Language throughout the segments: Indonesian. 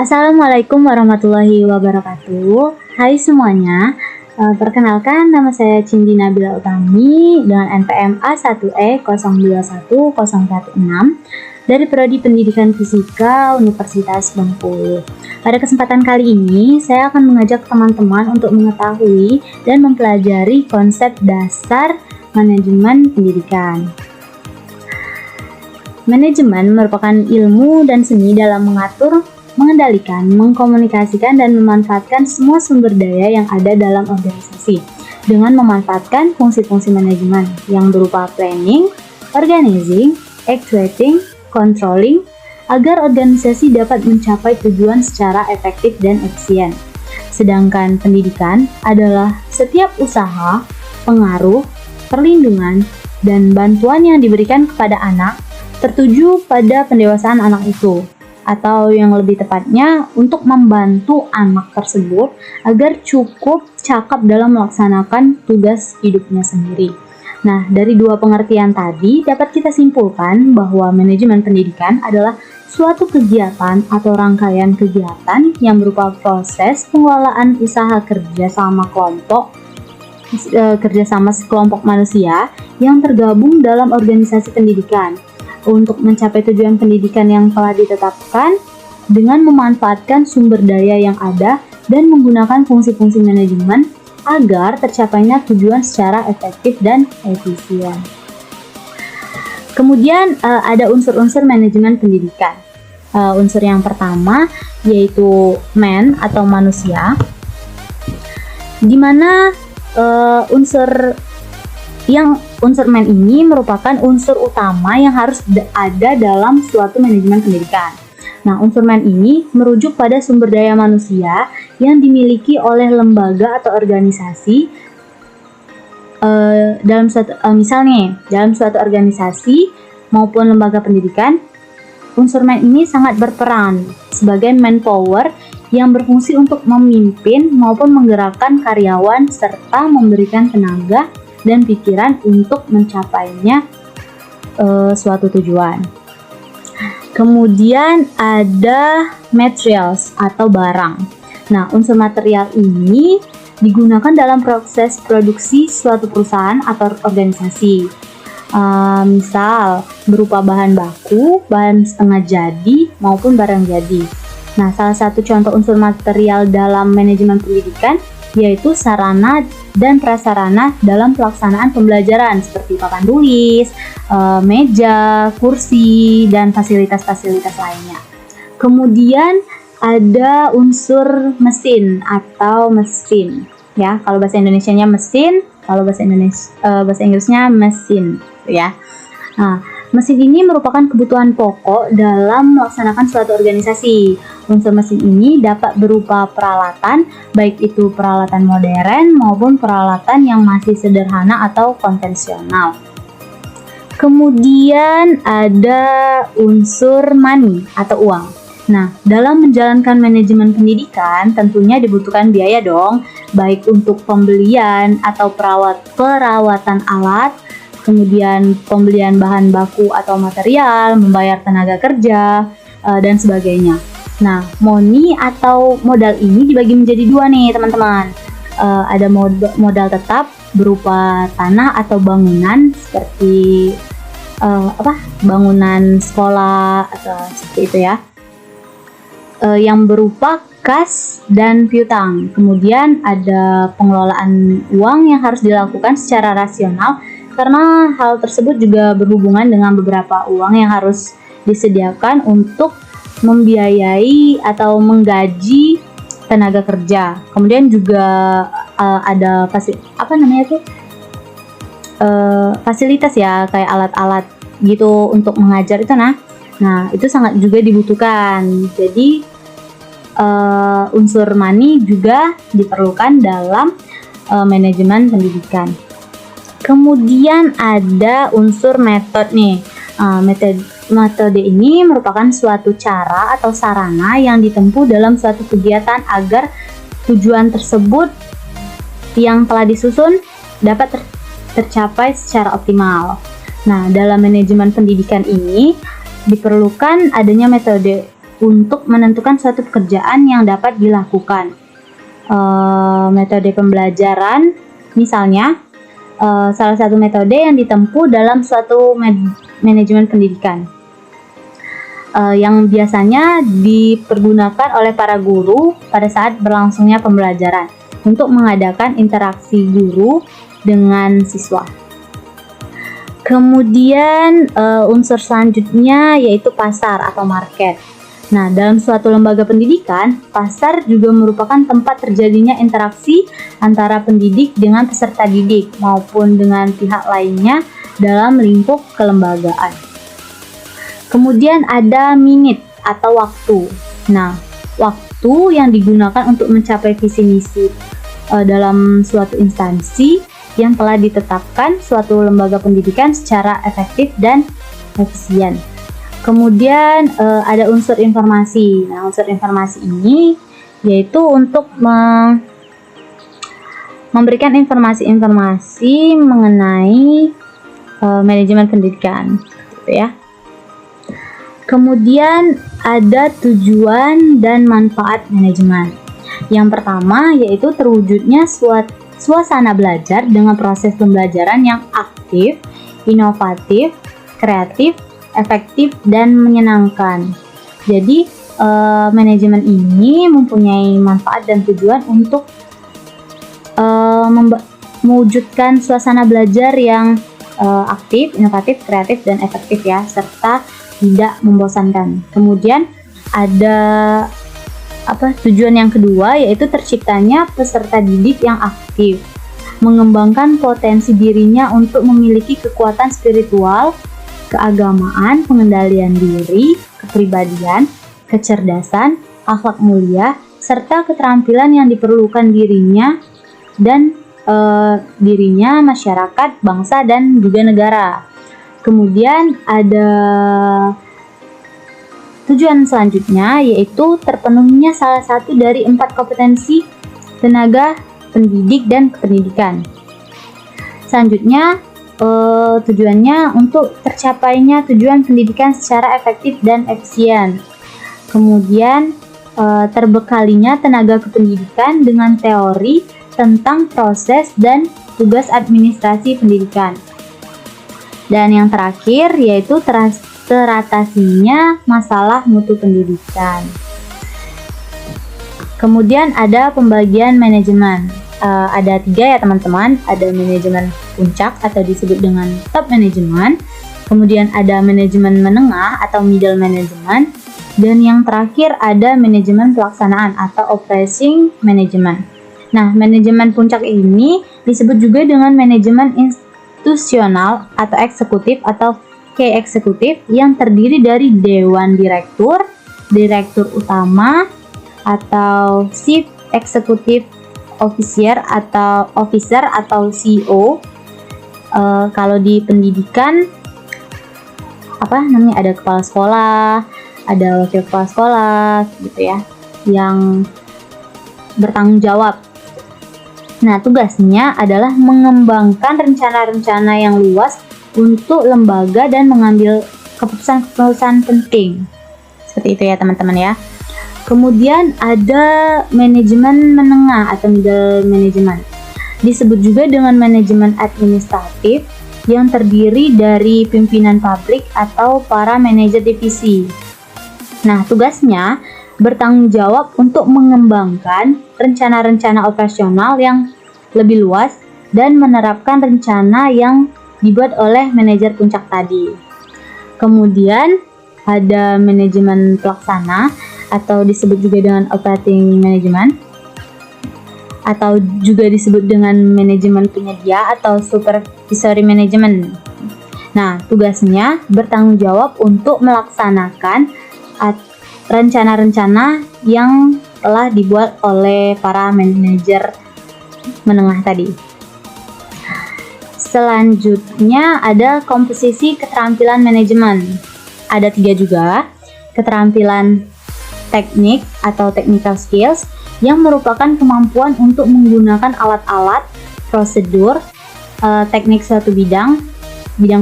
Assalamualaikum warahmatullahi wabarakatuh. Hai semuanya, perkenalkan nama saya Cindy Nabila Utami dengan NPM A1E021016 dari Prodi Pendidikan Fisika Universitas Bengkulu. Pada kesempatan kali ini, saya akan mengajak teman-teman untuk mengetahui dan mempelajari konsep dasar manajemen pendidikan. Manajemen merupakan ilmu dan seni dalam mengatur, mengendalikan, mengkomunikasikan, dan memanfaatkan semua sumber daya yang ada dalam organisasi dengan memanfaatkan fungsi-fungsi manajemen yang berupa planning, organizing, actuating, controlling, agar organisasi dapat mencapai tujuan secara efektif dan efisien. Sedangkan pendidikan adalah setiap usaha, pengaruh, perlindungan, dan bantuan yang diberikan kepada anak tertuju pada pendewasaan anak itu, atau yang lebih tepatnya untuk membantu anak tersebut agar cukup cakap dalam melaksanakan tugas hidupnya sendiri. Nah, dari dua pengertian tadi dapat kita simpulkan bahwa manajemen pendidikan adalah suatu kegiatan atau rangkaian kegiatan yang berupa proses pengelolaan usaha kerjasama sekelompok manusia yang tergabung dalam organisasi pendidikan untuk mencapai tujuan pendidikan yang telah ditetapkan dengan memanfaatkan sumber daya yang ada dan menggunakan fungsi-fungsi manajemen agar tercapainya tujuan secara efektif dan efisien. Kemudian ada unsur-unsur manajemen pendidikan. Unsur yang pertama yaitu man atau manusia, di mana unsur man ini merupakan unsur utama yang harus ada dalam suatu manajemen pendidikan. Nah, unsur man ini merujuk pada sumber daya manusia yang dimiliki oleh lembaga atau organisasi. Dalam suatu organisasi maupun lembaga pendidikan, unsur man ini sangat berperan sebagai manpower yang berfungsi untuk memimpin maupun menggerakkan karyawan serta memberikan tenaga dan pikiran untuk mencapainya suatu tujuan. Kemudian ada materials atau barang. Nah, unsur material ini digunakan dalam proses produksi suatu perusahaan atau organisasi. Misal berupa bahan baku, bahan setengah jadi, maupun barang jadi. Nah, salah satu contoh unsur material dalam manajemen pendidikan yaitu sarana dan prasarana dalam pelaksanaan pembelajaran seperti papan tulis, meja, kursi, dan fasilitas-fasilitas lainnya. Kemudian ada unsur mesin atau mesin, ya. Kalau bahasa Indonesianya mesin, kalau bahasa Inggrisnya mesin, ya. Nah, mesin ini merupakan kebutuhan pokok dalam melaksanakan suatu organisasi. Unsur mesin ini dapat berupa peralatan, baik itu peralatan modern maupun peralatan yang masih sederhana atau konvensional. Kemudian ada unsur money atau uang. Nah, dalam menjalankan manajemen pendidikan tentunya dibutuhkan biaya dong, baik untuk pembelian atau perawatan alat, kemudian pembelian bahan baku atau material, membayar tenaga kerja, dan sebagainya. Nah, money atau modal ini dibagi menjadi dua nih teman-teman. Ada modal tetap berupa tanah atau bangunan seperti bangunan sekolah atau seperti itu ya. Yang berupa kas dan piutang. Kemudian ada pengelolaan uang yang harus dilakukan secara rasional, karena hal tersebut juga berhubungan dengan beberapa uang yang harus disediakan untuk membiayai atau menggaji tenaga kerja. Kemudian juga ada fasilitas ya, kayak alat-alat gitu untuk mengajar itu. Nah, itu sangat juga dibutuhkan. Jadi unsur money juga diperlukan dalam manajemen pendidikan. Kemudian ada unsur metode nih. Metode ini merupakan suatu cara atau sarana yang ditempuh dalam suatu kegiatan agar tujuan tersebut yang telah disusun dapat tercapai secara optimal. Nah, dalam manajemen pendidikan ini diperlukan adanya metode untuk menentukan suatu pekerjaan yang dapat dilakukan. Metode pembelajaran, misalnya salah satu metode yang ditempuh dalam suatu manajemen pendidikan yang biasanya dipergunakan oleh para guru pada saat berlangsungnya pembelajaran untuk mengadakan interaksi guru dengan siswa. Kemudian unsur selanjutnya yaitu pasar atau market. Nah, dalam suatu lembaga pendidikan, pasar juga merupakan tempat terjadinya interaksi antara pendidik dengan peserta didik maupun dengan pihak lainnya dalam lingkup kelembagaan. Kemudian ada minute atau waktu. Nah, waktu yang digunakan untuk mencapai visi misi dalam suatu instansi yang telah ditetapkan suatu lembaga pendidikan secara efektif dan efisien. Kemudian ada unsur informasi. Nah, unsur informasi ini yaitu untuk memberikan informasi-informasi mengenai manajemen pendidikan, gitu ya. Kemudian ada tujuan dan manfaat manajemen. Yang pertama yaitu terwujudnya suasana belajar dengan proses pembelajaran yang aktif, inovatif, kreatif, efektif, dan menyenangkan. Jadi, manajemen ini mempunyai manfaat dan tujuan untuk mewujudkan suasana belajar yang aktif, inovatif, kreatif, dan efektif ya, serta tidak membosankan. Kemudian ada tujuan yang kedua yaitu terciptanya peserta didik yang aktif, mengembangkan potensi dirinya untuk memiliki kekuatan spiritual, keagamaan, pengendalian diri, kepribadian, kecerdasan, akhlak mulia, serta keterampilan yang diperlukan dirinya dan masyarakat, bangsa, dan juga negara. Kemudian ada tujuan selanjutnya yaitu terpenuhinya salah satu dari 4 kompetensi tenaga pendidik dan kependidikan. Selanjutnya tujuannya untuk tercapainya tujuan pendidikan secara efektif dan efisien. Kemudian terbekalinya tenaga kependidikan dengan teori tentang proses dan tugas administrasi pendidikan. Dan yang terakhir yaitu teratasinya masalah mutu pendidikan. Kemudian ada pembagian manajemen. Ada 3 ya teman-teman. Ada manajemen puncak atau disebut dengan top management. Kemudian ada manajemen menengah atau middle management. Dan yang terakhir ada manajemen pelaksanaan atau operating management. Nah, manajemen puncak ini disebut juga dengan manajemen institusional atau eksekutif atau key eksekutif yang terdiri dari dewan direktur, direktur utama, atau chief executive officer atau CEO. Kalau di pendidikan ada kepala sekolah, ada wakil kepala sekolah gitu ya, yang bertanggung jawab. Nah, tugasnya adalah mengembangkan rencana-rencana yang luas untuk lembaga dan mengambil keputusan-keputusan penting. Seperti itu ya teman-teman ya. Kemudian ada manajemen menengah atau middle management. Disebut juga dengan manajemen administratif yang terdiri dari pimpinan pabrik atau para manajer divisi. Nah, tugasnya bertanggung jawab untuk mengembangkan rencana-rencana operasional yang lebih luas dan menerapkan rencana yang dibuat oleh manajer puncak tadi. Kemudian ada manajemen pelaksana atau disebut juga dengan operating management atau juga disebut dengan manajemen penyedia atau supervisory management. Nah, tugasnya bertanggung jawab untuk melaksanakan rencana-rencana yang telah dibuat oleh para manajer menengah tadi. Selanjutnya ada komposisi keterampilan manajemen. Ada 3 juga. Keterampilan teknik atau technical skills yang merupakan kemampuan untuk menggunakan alat-alat, prosedur, teknik suatu bidang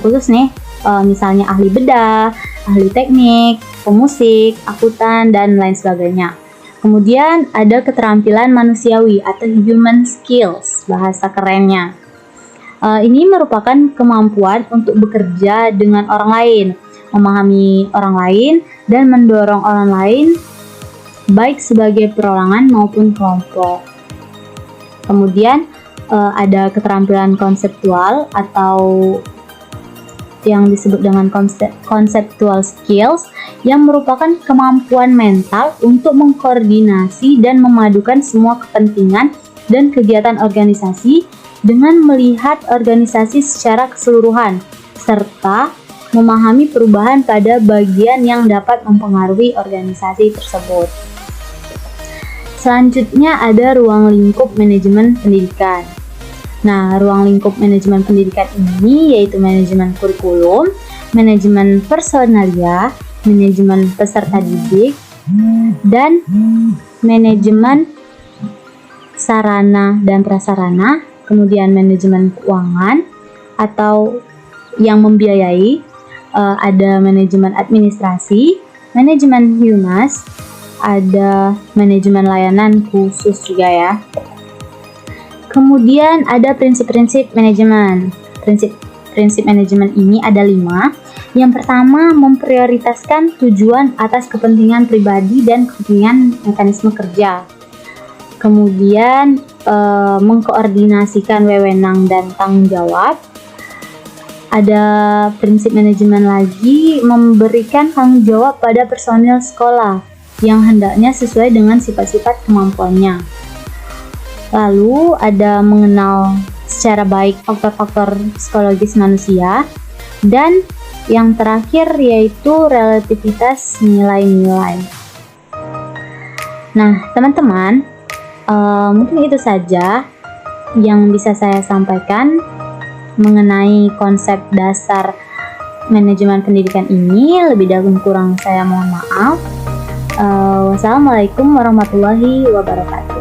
khusus nih, misalnya ahli bedah, ahli teknik, pemusik, akuntan, dan lain sebagainya. Kemudian ada keterampilan manusiawi atau human skills, bahasa kerennya. Ini merupakan kemampuan untuk bekerja dengan orang lain, memahami orang lain, dan mendorong orang lain baik sebagai perorangan maupun kelompok. Kemudian ada keterampilan konseptual atau yang disebut dengan conceptual skills yang merupakan kemampuan mental untuk mengkoordinasi dan memadukan semua kepentingan dan kegiatan organisasi dengan melihat organisasi secara keseluruhan serta memahami perubahan pada bagian yang dapat mempengaruhi organisasi tersebut. Selanjutnya ada ruang lingkup manajemen pendidikan. Nah, ruang lingkup manajemen pendidikan ini yaitu manajemen kurikulum, manajemen personalia, manajemen peserta didik, dan manajemen sarana dan prasarana, kemudian manajemen keuangan atau yang membiayai, ada manajemen administrasi, manajemen humas, ada manajemen layanan khusus juga ya. Kemudian ada prinsip-prinsip manajemen. Prinsip manajemen ini ada 5. Yang pertama, memprioritaskan tujuan atas kepentingan pribadi dan kepentingan mekanisme kerja. Kemudian mengkoordinasikan wewenang dan tanggung jawab. Ada prinsip manajemen lagi, memberikan tanggung jawab pada personil sekolah yang hendaknya sesuai dengan sifat-sifat kemampuannya. Lalu ada mengenal secara baik faktor-faktor psikologis manusia, dan yang terakhir yaitu relativitas nilai-nilai. Nah, teman-teman, mungkin itu saja yang bisa saya sampaikan mengenai konsep dasar manajemen pendidikan ini. Lebih dan kurang saya mohon maaf. Wassalamualaikum warahmatullahi wabarakatuh.